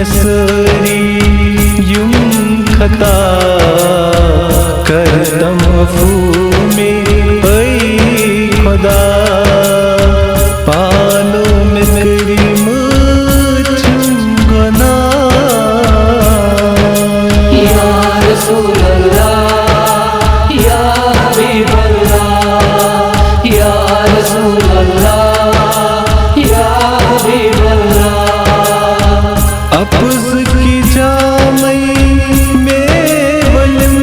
में सरी यूं खता करदम अफू में ऐ खुदा पालो में तेरी मुझ गुना या रसूल अल्लाह या हबीब अल्लाह या रसूल अल्लाह या हबीब अल्लाह। अपुज की जामई में वलम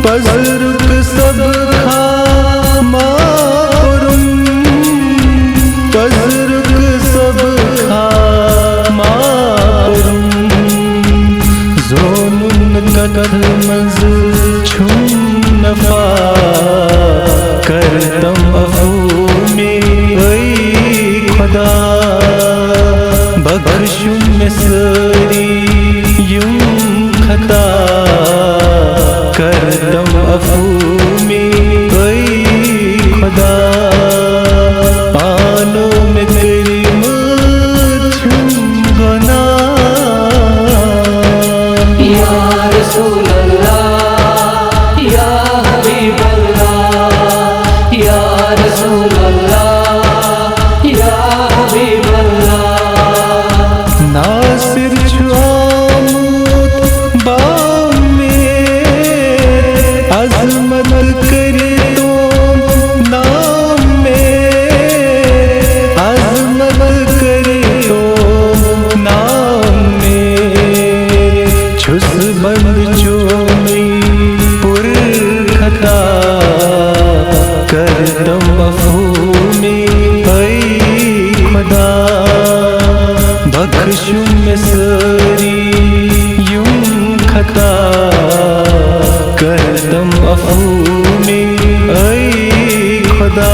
पजरुक सब खा मारुम पजरुक सब खा मारुम जोनुन कदर मज छुम नफा करदम अफू में ऐ खुदा बख्शुम में सरी यूं खता करदम अफू में ऐ खुदा पालो में तेरी मुझ गुना या रसूल अल्लाह या हबीब अल्लाह या रसूल अल्लाह या हबीब अल्लाह। नासिर छुआमुत बाम में अजमत करे तो नाम में अजमत करे तो नाम में छुस बंद चोमी पुर खता करदम अफू में ऐ खुदा बख्शुम में सरी यूं खता करदम अफू में ऐ खुदा।